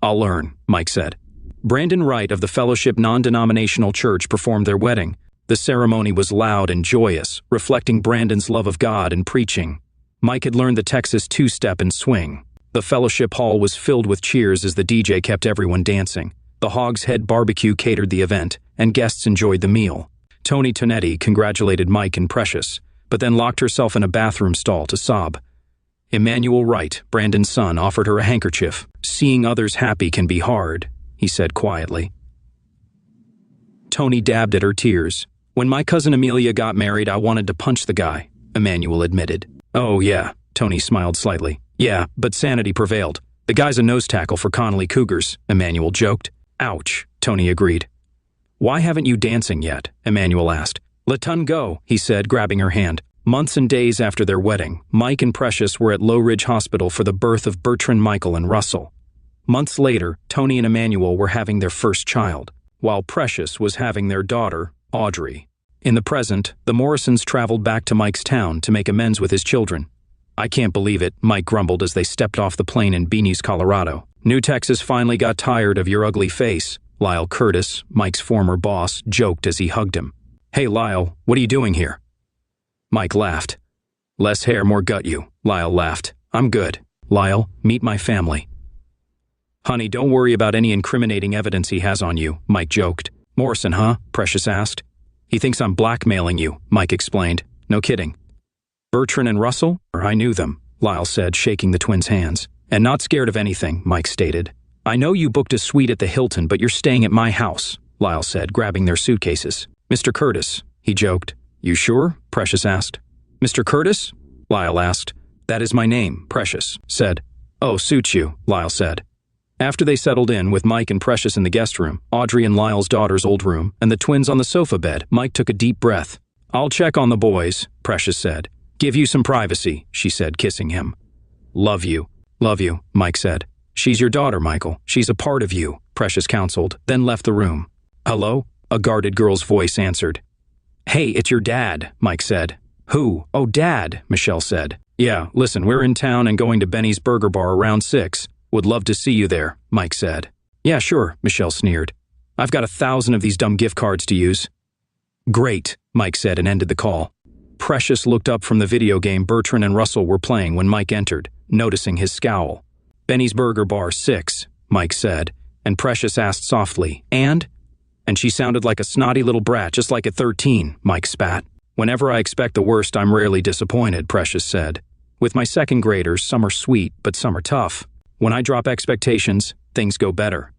"I'll learn," Mike said. Brandon Wright of the Fellowship Non-Denominational Church performed their wedding. The ceremony was loud and joyous, reflecting Brandon's love of God and preaching. Mike had learned the Texas two-step and swing. The fellowship hall was filled with cheers as the DJ kept everyone dancing. The Hog's Head barbecue catered the event, and guests enjoyed the meal. Toni Tonetti congratulated Mike and Precious, but then locked herself in a bathroom stall to sob. Emmanuel Wright, Brandon's son, offered her a handkerchief. "Seeing others happy can be hard," he said quietly. Toni dabbed at her tears. "When my cousin Amelia got married, I wanted to punch the guy," Emmanuel admitted. "Oh, yeah," Toni smiled slightly. "Yeah, but sanity prevailed. The guy's a nose tackle for Connolly Cougars," Emmanuel joked. "Ouch," Toni agreed. "Why haven't you dancing yet?" Emmanuel asked. "Let ton go," he said, grabbing her hand. Months and days after their wedding, Mike and Precious were at Low Ridge Hospital for the birth of Bertrand, Michael, and Russell. Months later, Tony and Emmanuel were having their first child, while Precious was having their daughter, Audrey. In the present, the Morrisons traveled back to Mike's town to make amends with his children. "I can't believe it," Mike grumbled as they stepped off the plane in Beanies, Colorado. "New Texas finally got tired of your ugly face," Lyle Curtis, Mike's former boss, joked as he hugged him. "Hey, Lyle, what are you doing here?" Mike laughed. "Less hair, more gut you," Lyle laughed. "I'm good. Lyle, meet my family." "Honey, don't worry about any incriminating evidence he has on you," Mike joked. "Morrison, huh?" Precious asked. "He thinks I'm blackmailing you," Mike explained. "No kidding." "Bertrand and Russell? I knew them," Lyle said, shaking the twins' hands. "And not scared of anything," Mike stated. "I know you booked a suite at the Hilton, but you're staying at my house," Lyle said, grabbing their suitcases. "Mr. Curtis," he joked. "You sure?" Precious asked. "Mr. Curtis?" Lyle asked. "That is my name," Precious said. "Oh, suits you," Lyle said. After they settled in with Mike and Precious in the guest room, Audrey in Lyle's daughter's old room, and the twins on the sofa bed, Mike took a deep breath. "I'll check on the boys," Precious said. "Give you some privacy," she said, kissing him. Love you, Mike said. "She's your daughter, Michael. She's a part of you," Precious counseled, then left the room. "Hello?" a guarded girl's voice answered. "Hey, it's your dad," Mike said. "Who? Oh, Dad," Michelle said. "Yeah, listen, we're in town and going to Benny's Burger Bar around 6. Would love to see you there," Mike said. "Yeah, sure," Michelle sneered. "I've got 1,000 of these dumb gift cards to use." "Great," Mike said and ended the call. Precious looked up from the video game Bertrand and Russell were playing when Mike entered, noticing his scowl. "Benny's Burger Bar 6, Mike said, and Precious asked softly, "And?" "And she sounded like a snotty little brat, just like at 13, Mike spat. "Whenever I expect the worst, I'm rarely disappointed," Precious said. "With my second graders, some are sweet, but some are tough. When I drop expectations, things go better."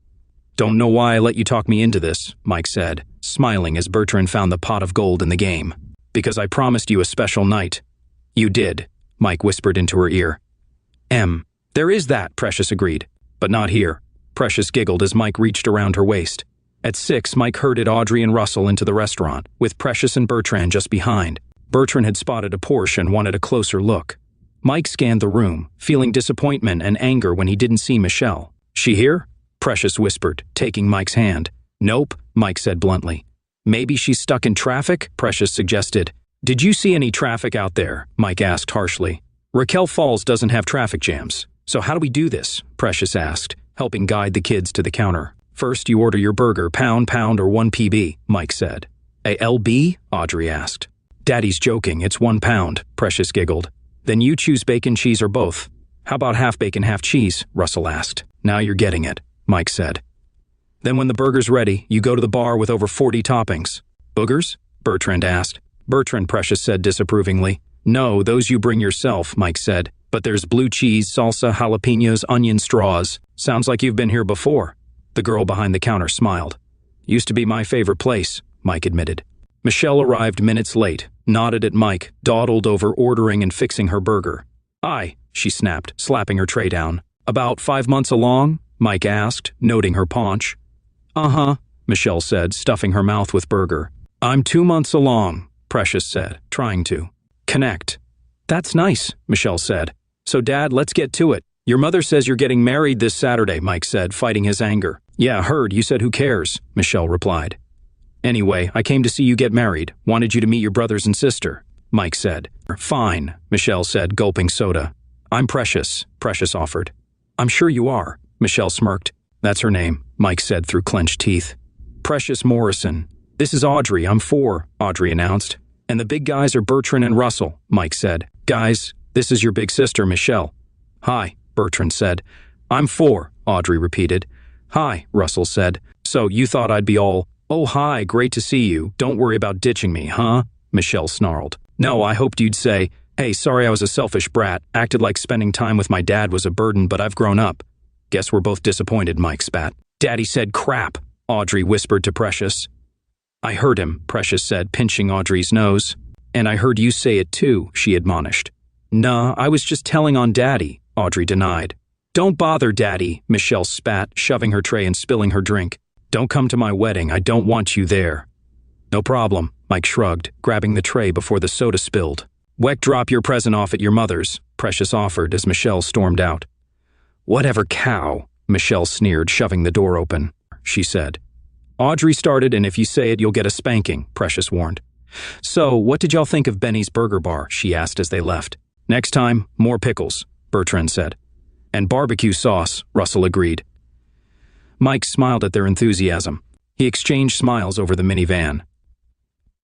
"Don't know why I let you talk me into this," Mike said, smiling as Bertrand found the pot of gold in the game. "Because I promised you a special night." "You did," Mike whispered into her ear. There is that," Precious agreed. "But not here." Precious giggled as Mike reached around her waist. At 6, Mike herded Audrey and Russell into the restaurant, with Precious and Bertrand just behind. Bertrand had spotted a Porsche and wanted a closer look. Mike scanned the room, feeling disappointment and anger when he didn't see Michelle. "She here?" Precious whispered, taking Mike's hand. "Nope," Mike said bluntly. "Maybe she's stuck in traffic?" Precious suggested. "Did you see any traffic out there?" Mike asked harshly. "Raquel Falls doesn't have traffic jams. So how do we do this?" Precious asked, helping guide the kids to the counter. "First, you order your burger, pound, or 1 PB, Mike said. "A LB?" Audrey asked. "Daddy's joking, it's 1 pound, Precious giggled. "Then you choose bacon, cheese, or both." "How about half bacon, half cheese?" Russell asked. "Now you're getting it," Mike said. "Then when the burger's ready, you go to the bar with over 40 toppings." "Boogers?" Bertrand asked. "Bertrand," Precious said disapprovingly. "No, those you bring yourself," Mike said. "But there's blue cheese, salsa, jalapenos, onion straws. Sounds like you've been here before." The girl behind the counter smiled. "Used to be my favorite place," Mike admitted. Michelle arrived minutes late, nodded at Mike, dawdled over ordering and fixing her burger. "Aye," she snapped, slapping her tray down. "About 5 months along?" Mike asked, noting her paunch. "Uh-huh," Michelle said, stuffing her mouth with burger. "I'm 2 months along," Precious said, trying to connect. "That's nice," Michelle said. "So, Dad, let's get to it. Your mother says you're getting married this Saturday," Mike said, fighting his anger. "Yeah, heard. You said who cares," Michelle replied. "Anyway, I came to see you get married. Wanted you to meet your brothers and sister," Mike said. "Fine," Michelle said, gulping soda. "I'm Precious," Precious offered. "I'm sure you are," Michelle smirked. "That's her name," Mike said through clenched teeth. "Precious Morrison. This is Audrey, I'm 4, Audrey announced. "And the big guys are Bertrand and Russell," Mike said. "Guys, this is your big sister, Michelle." "Hi," Bertrand said. "I'm 4, Audrey repeated. "Hi," Russell said. "So you thought I'd be all, 'Oh, hi, great to see you. Don't worry about ditching me, huh?'" Michelle snarled. "No, I hoped you'd say, 'Hey, sorry I was a selfish brat, acted like spending time with my dad was a burden, but I've grown up.'" "Guess we're both disappointed," Mike spat. "Daddy said crap," Audrey whispered to Precious. "I heard him," Precious said, pinching Audrey's nose. "And I heard you say it too," she admonished. "Nah, I was just telling on Daddy," Audrey denied. "Don't bother, Daddy," Michelle spat, shoving her tray and spilling her drink. "Don't come to my wedding, I don't want you there." "No problem," Mike shrugged, grabbing the tray before the soda spilled. Weck, drop your present off at your mother's, Precious offered as Michelle stormed out. Whatever, cow, Michelle sneered, shoving the door open. She said. Audrey started, and if you say it, you'll get a spanking, Precious warned. So, what did y'all think of Benny's Burger Bar? She asked as they left. Next time, more pickles, Bertrand said. And barbecue sauce, Russell agreed. Mike smiled at their enthusiasm. He exchanged smiles over the minivan.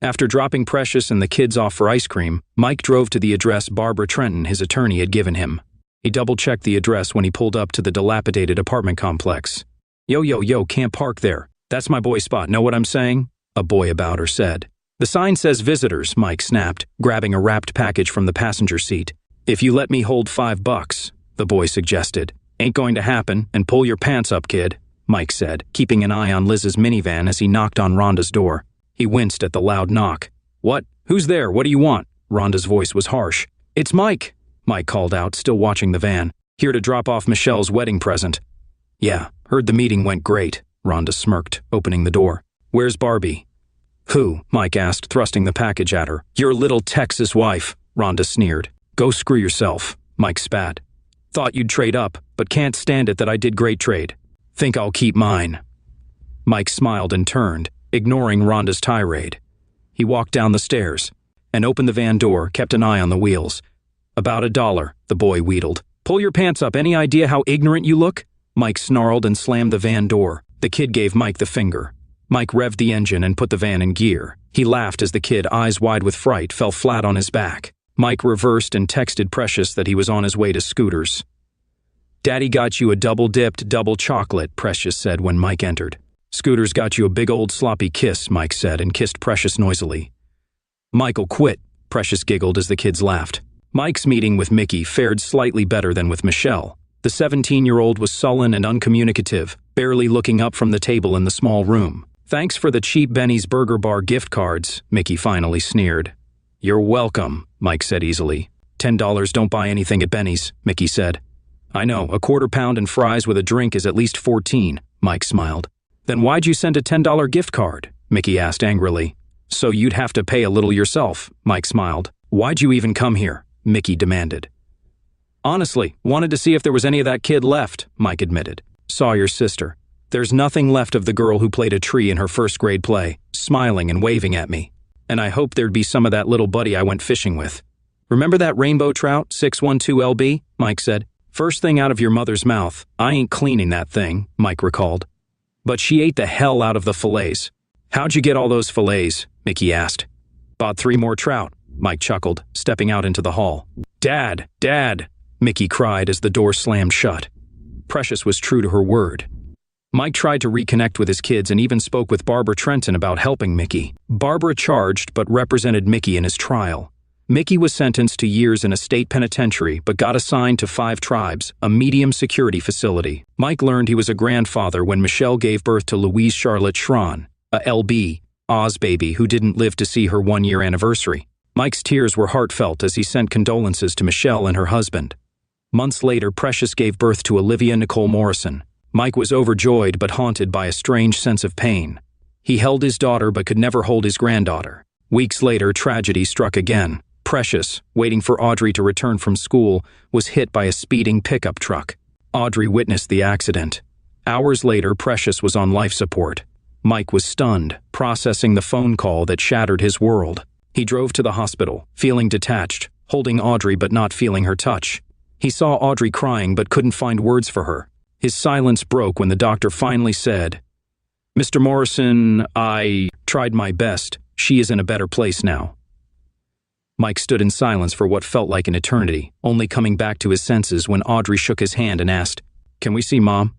After dropping Precious and the kids off for ice cream, Mike drove to the address Barbara Trenton, his attorney, had given him. He double-checked the address when he pulled up to the dilapidated apartment complex. Yo, can't park there. That's my boy's spot, know what I'm saying? A boy about her said. The sign says visitors, Mike snapped, grabbing a wrapped package from the passenger seat. If you let me hold $5, the boy suggested. Ain't going to happen, and pull your pants up, kid, Mike said, keeping an eye on Liz's minivan as he knocked on Rhonda's door. He winced at the loud knock. What? Who's there? What do you want? Rhonda's voice was harsh. It's Mike, Mike called out, still watching the van. Here to drop off Michelle's wedding present. Yeah, heard the meeting went great, Rhonda smirked, opening the door. Where's Barbie? Who? Mike asked, thrusting the package at her. Your little Texas wife, Rhonda sneered. Go screw yourself, Mike spat. Thought you'd trade up, but can't stand it that I did great trade. Think I'll keep mine. Mike smiled and turned, ignoring Rhonda's tirade. He walked down the stairs and opened the van door, kept an eye on the wheels. About $1, the boy wheedled. Pull your pants up, any idea how ignorant you look? Mike snarled and slammed the van door. The kid gave Mike the finger. Mike revved the engine and put the van in gear. He laughed as the kid, eyes wide with fright, fell flat on his back. Mike reversed and texted Precious that he was on his way to Scooters. Daddy got you a double-dipped double chocolate, Precious said when Mike entered. Scooters got you a big old sloppy kiss, Mike said, and kissed Precious noisily. Michael quit, Precious giggled as the kids laughed. Mike's meeting with Mickey fared slightly better than with Michelle. The 17-year-old was sullen and uncommunicative, barely looking up from the table in the small room. Thanks for the cheap Benny's Burger Bar gift cards, Mickey finally sneered. You're welcome, Mike said easily. $10 don't buy anything at Benny's, Mickey said. I know, a quarter pound and fries with a drink is at least $14, Mike smiled. Then why'd you send a $10 gift card? Mickey asked angrily. So you'd have to pay a little yourself, Mike smiled. Why'd you even come here? Mickey demanded. Honestly, wanted to see if there was any of that kid left, Mike admitted. Saw your sister. There's nothing left of the girl who played a tree in her first grade play, smiling and waving at me. And I hoped there'd be some of that little buddy I went fishing with. Remember that rainbow trout, 612 LB? Mike said. First thing out of your mother's mouth. I ain't cleaning that thing, Mike recalled. But she ate the hell out of the fillets. How'd you get all those fillets? Mickey asked. Bought 3 more trout, Mike chuckled, stepping out into the hall. Dad, Mickey cried as the door slammed shut. Precious was true to her word. Mike tried to reconnect with his kids and even spoke with Barbara Trenton about helping Mickey. Barbara charged but represented Mickey in his trial. Mickey was sentenced to years in a state penitentiary but got assigned to 5 Tribes, a medium security facility. Mike learned he was a grandfather when Michelle gave birth to Louise Charlotte Schron, a LB, Oz baby who didn't live to see her 1-year anniversary. Mike's tears were heartfelt as he sent condolences to Michelle and her husband. Months later, Precious gave birth to Olivia Nicole Morrison. Mike was overjoyed but haunted by a strange sense of pain. He held his daughter but could never hold his granddaughter. Weeks later, tragedy struck again. Precious, waiting for Audrey to return from school, was hit by a speeding pickup truck. Audrey witnessed the accident. Hours later, Precious was on life support. Mike was stunned, processing the phone call that shattered his world. He drove to the hospital, feeling detached, holding Audrey but not feeling her touch. He saw Audrey crying but couldn't find words for her. His silence broke when the doctor finally said, Mr. Morrison, I tried my best. She is in a better place now. Mike stood in silence for what felt like an eternity, only coming back to his senses when Audrey shook his hand and asked, Can we see Mom?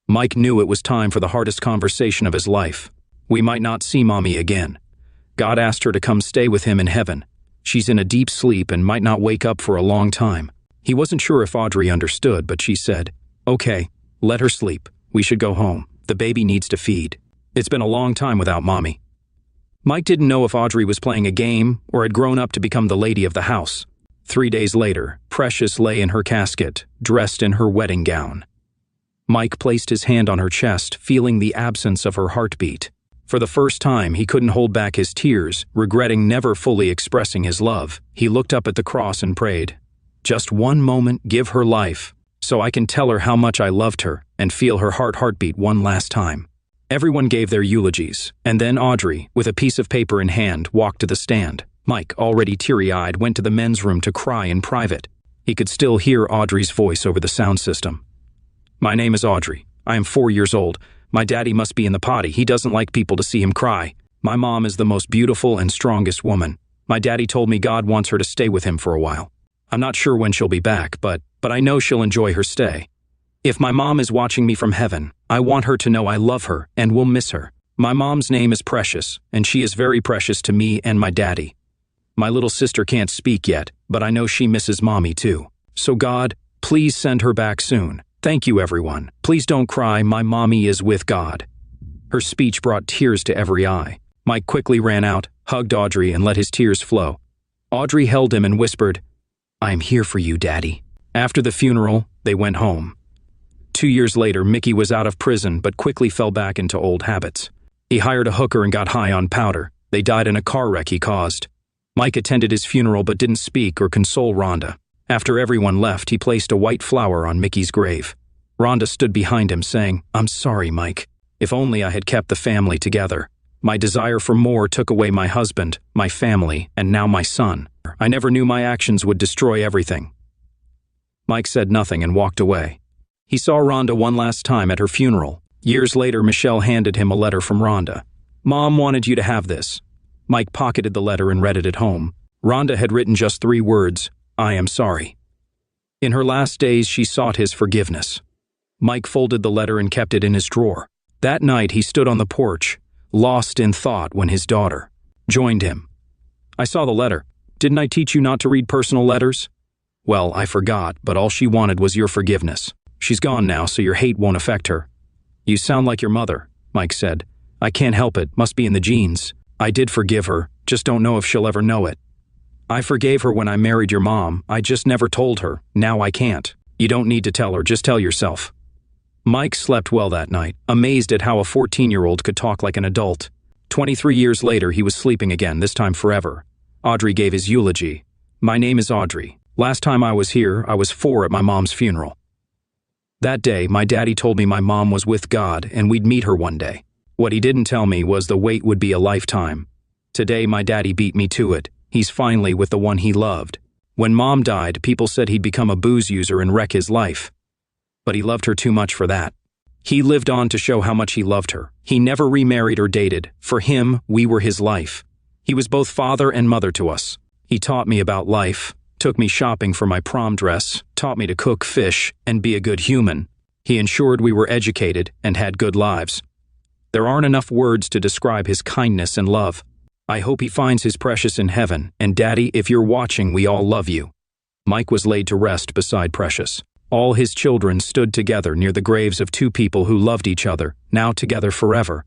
Mike knew it was time for the hardest conversation of his life. We might not see Mommy again. God asked her to come stay with him in heaven. She's in a deep sleep and might not wake up for a long time. He wasn't sure if Audrey understood, but she said, Okay, let her sleep. We should go home. The baby needs to feed. It's been a long time without Mommy. Mike didn't know if Audrey was playing a game or had grown up to become the lady of the house. 3 days later, Precious lay in her casket, dressed in her wedding gown. Mike placed his hand on her chest, feeling the absence of her heartbeat. For the first time, he couldn't hold back his tears, regretting never fully expressing his love. He looked up at the cross and prayed, "Just one moment, give her life, so I can tell her how much I loved her and feel her heartbeat one last time." Everyone gave their eulogies, and then Audrey, with a piece of paper in hand, walked to the stand. Mike, already teary-eyed, went to the men's room to cry in private. He could still hear Audrey's voice over the sound system. "My name is Audrey. I am 4 years old. My daddy must be in the potty. He doesn't like people to see him cry. My mom is the most beautiful and strongest woman. My daddy told me God wants her to stay with him for a while. I'm not sure when she'll be back, but I know she'll enjoy her stay. If my mom is watching me from heaven, I want her to know I love her and will miss her. My mom's name is Precious, and she is very precious to me and my daddy. My little sister can't speak yet, but I know she misses mommy too. So God, please send her back soon. Thank you, everyone. Please don't cry, my mommy is with God." Her speech brought tears to every eye. Mike quickly ran out, hugged Audrey, and let his tears flow. Audrey held him and whispered, "I'm here for you, Daddy." After the funeral, they went home. 2 years later, Mickey was out of prison but quickly fell back into old habits. He hired a hooker and got high on powder. They died in a car wreck he caused. Mike attended his funeral but didn't speak or console Rhonda. After everyone left, he placed a white flower on Mickey's grave. Rhonda stood behind him saying, "I'm sorry, Mike. If only I had kept the family together. My desire for more took away my husband, my family, and now my son. I never knew my actions would destroy everything." Mike said nothing and walked away. He saw Rhonda one last time at her funeral. Years later, Michelle handed him a letter from Rhonda. "Mom wanted you to have this." Mike pocketed the letter and read it at home. Rhonda had written just 3 words, "I am sorry." In her last days, she sought his forgiveness. Mike folded the letter and kept it in his drawer. That night, he stood on the porch, lost in thought, when his daughter joined him. "I saw the letter. Didn't I teach you not to read personal letters?" "Well, I forgot, but all she wanted was your forgiveness. She's gone now, so your hate won't affect her." "You sound like your mother," Mike said. "I can't help it. Must be in the genes. I did forgive her, just don't know if she'll ever know it. I forgave her when I married your mom. I just never told her. Now I can't." "You don't need to tell her, just tell yourself." Mike slept well that night, amazed at how a 14-year-old could talk like an adult. 23 years later, he was sleeping again, this time forever. Audrey gave his eulogy. "My name is Audrey. Last time I was here, I was 4 at my mom's funeral. That day, my daddy told me my mom was with God and we'd meet her one day. What he didn't tell me was the wait would be a lifetime. Today, my daddy beat me to it. He's finally with the one he loved. When Mom died, people said he'd become a booze user and wreck his life. But he loved her too much for that. He lived on to show how much he loved her. He never remarried or dated. For him, we were his life. He was both father and mother to us. He taught me about life, took me shopping for my prom dress, taught me to cook fish and be a good human. He ensured we were educated and had good lives. There aren't enough words to describe his kindness and love. I hope he finds his Precious in heaven, and Daddy, if you're watching, we all love you." Mike was laid to rest beside Precious. All his children stood together near the graves of 2 people who loved each other, now together forever.